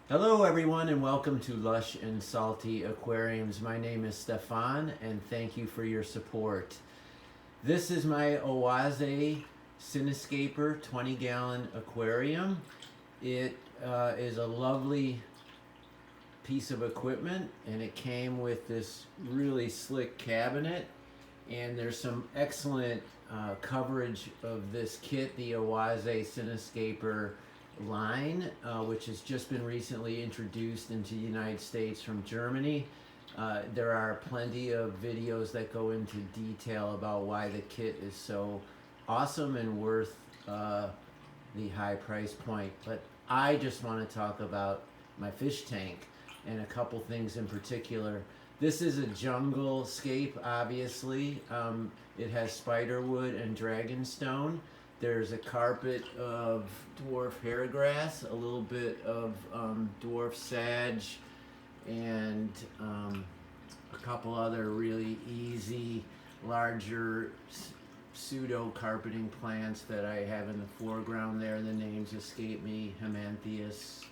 Hello everyone and welcome to Lush and Salty Aquariums. My name is Stefan and thank you for your support. This is my Oase Cinescaper 20-gallon aquarium. It is a lovely piece of equipment and it came with this really slick cabinet, and there's some excellent coverage of this kit, the Oase Cinescaper line, which has just been recently introduced into the United States from Germany. There are plenty of videos that go into detail about why the kit is so awesome and worth the high price point. But I just want to talk about my fish tank and a couple things in particular. This is a jungle scape, obviously. It has spiderwood and dragonstone. There's a carpet of dwarf hairgrass, a little bit of dwarf sage, and a couple other really easy, larger pseudo carpeting plants that I have in the foreground there. The names escape me. Hemanthius,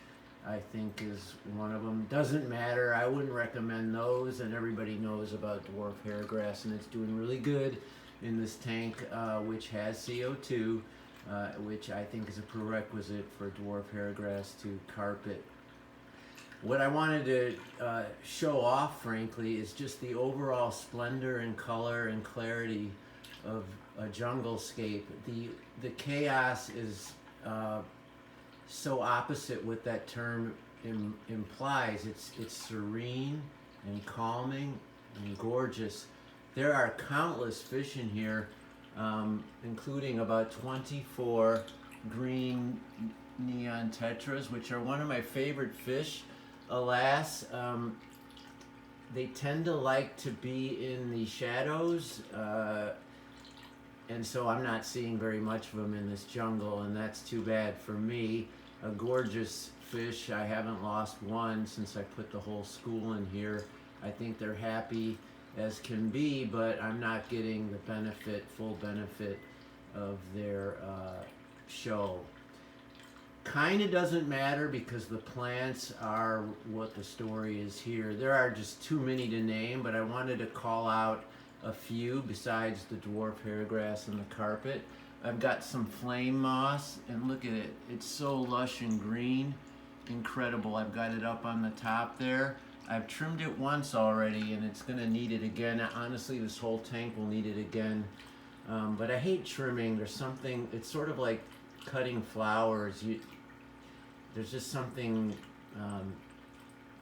I think, is one of them. Doesn't matter. I wouldn't recommend those, and everybody knows about dwarf hairgrass, and it's doing really good in this tank, which has CO2, which I think is a prerequisite for dwarf hairgrass to carpet. What I wanted to show off, frankly, is just the overall splendor and color and clarity of a jungle scape. The chaos is so opposite what that term implies. It's serene and calming and gorgeous. There are countless fish in here, including about 24 green neon tetras, which are one of my favorite fish. Alas, they tend to like to be in the shadows, and so I'm not seeing very much of them in this jungle, and that's too bad for me. A gorgeous fish. I haven't lost one since I put the whole school in here. I think they're happy as can be, but I'm not getting the full benefit of their show. Kind of doesn't matter because the plants are what the story is here. There are just too many to name, but I wanted to call out a few besides the dwarf hairgrass and the carpet. I've got some flame moss, and look at it. It's so lush and green. Incredible. I've got it up on the top there. I've trimmed it once already, and it's going to need it again. Honestly, this whole tank will need it again. But I hate trimming. There's something, it's sort of like cutting flowers. There's just something,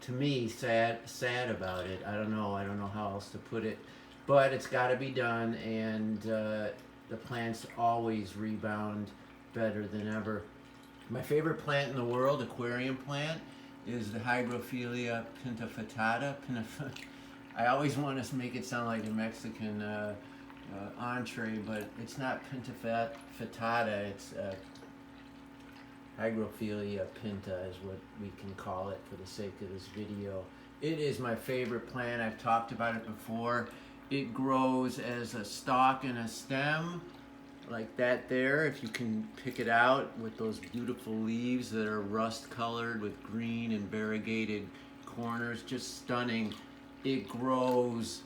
to me, sad about it. I don't know how else to put it. But it's got to be done, and the plants always rebound better than ever. My favorite plant in the world, aquarium plant, is the Hygrophila pintafetata. I always want to make it sound like a Mexican entree, but it's not pintafetata, it's Hygrophila pinta is what we can call it for the sake of this video. It is my favorite plant. I've talked about it before. It grows as a stalk and a stem, like that there, if you can pick it out, with those beautiful leaves that are rust colored with green and variegated corners. Just stunning. It grows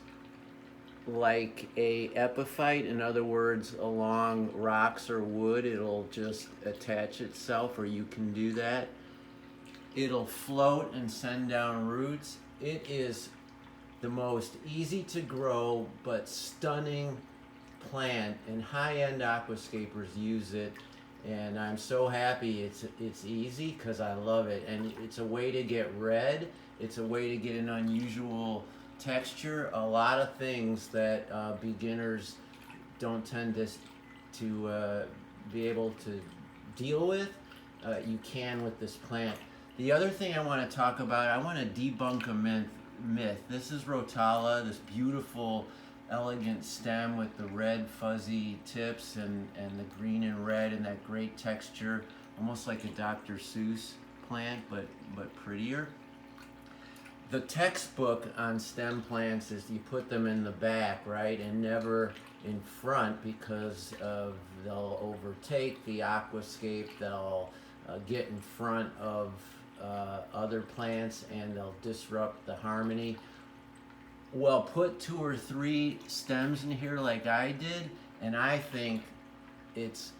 like a epiphyte. In other words, along rocks or wood, it'll just attach itself, or you can do that. It'll float and send down roots. It is the most easy to grow but stunning plant, and high-end aquascapers use it, and I'm so happy it's easy because I love it. And it's a way to get red. It's a way to get an unusual texture. A lot of things that beginners don't tend to be able to deal with, you can with this plant. The other thing I want to talk about, I want to debunk a myth. This is Rotala, this beautiful elegant stem with the red fuzzy tips and the green and red and that great texture, almost like a Dr. Seuss plant, but prettier. The textbook on stem plants is you put them in the back, right, and never in front, because they'll overtake the aquascape. They'll get in front of other plants and they'll disrupt the harmony. Well, put 2 or 3 stems in here like I did, and I think it's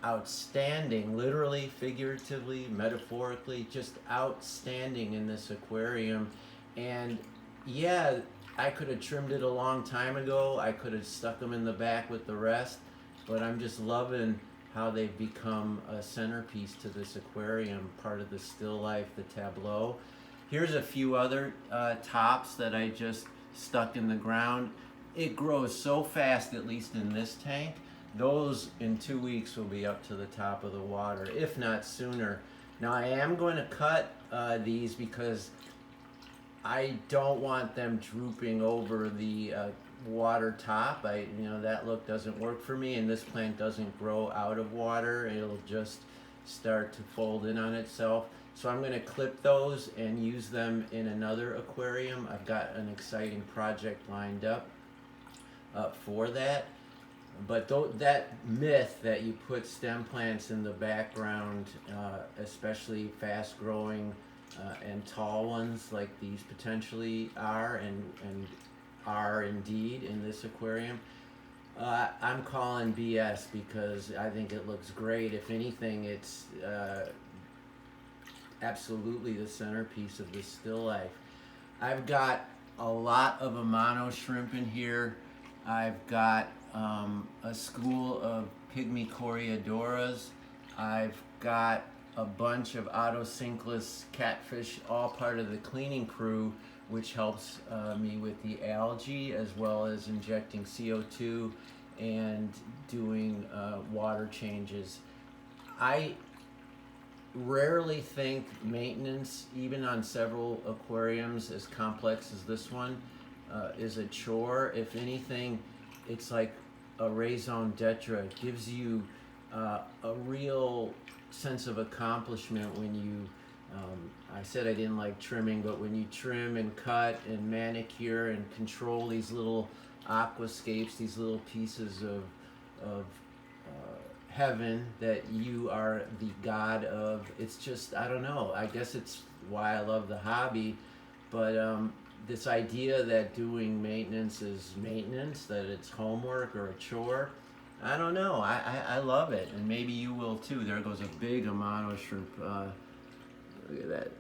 outstanding, literally, figuratively, metaphorically, just outstanding in this aquarium. And yeah, I could have trimmed it a long time ago. I could have stuck them in the back with the rest, but I'm just loving how they've become a centerpiece to this aquarium, part of the still life, the tableau. Here's a few other tops that I just stuck in the ground. It grows so fast, at least in this tank. Those in 2 weeks will be up to the top of the water, if not sooner. Now I am going to cut these because I don't want them drooping over the water top. That look doesn't work for me, and this plant doesn't grow out of water. It'll just start to fold in on itself. So I'm going to clip those and use them in another aquarium. I've got an exciting project lined up for that. But that myth that you put stem plants in the background, especially fast growing and tall ones like these potentially are and are indeed in this aquarium, I'm calling BS, because I think it looks great. If anything, it's absolutely the centerpiece of this still life. I've got a lot of Amano shrimp in here. I've got a school of pygmy coreodoras. I've got a bunch of autocinkless catfish, all part of the cleaning crew, which helps me with the algae, as well as injecting CO2 and doing water changes. I rarely think maintenance, even on several aquariums as complex as this one, is a chore. If anything, it's like a raison d'etre. It gives you a real sense of accomplishment when you, I said I didn't like trimming, but when you trim and cut and manicure and control these little aquascapes, these little pieces of heaven that you are the god of. It's just, I don't know, I guess it's why I love the hobby. But this idea that doing maintenance is maintenance, that it's homework or a chore, I don't know. I love it, and maybe you will too. There goes a big Amano shrimp. Look at that.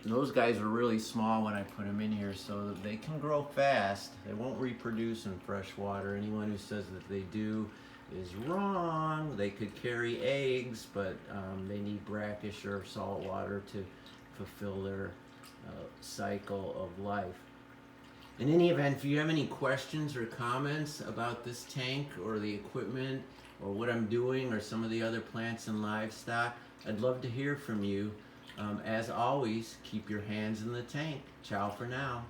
Those guys are really small when I put them in here, so they can grow fast. They won't reproduce in fresh water. Anyone who says that they do is wrong. They could carry eggs, but they need brackish or salt water to fulfill their cycle of life. In any event, if you have any questions or comments about this tank or the equipment or what I'm doing or some of the other plants and livestock, I'd love to hear from you. As always, keep your hands in the tank. Ciao for now.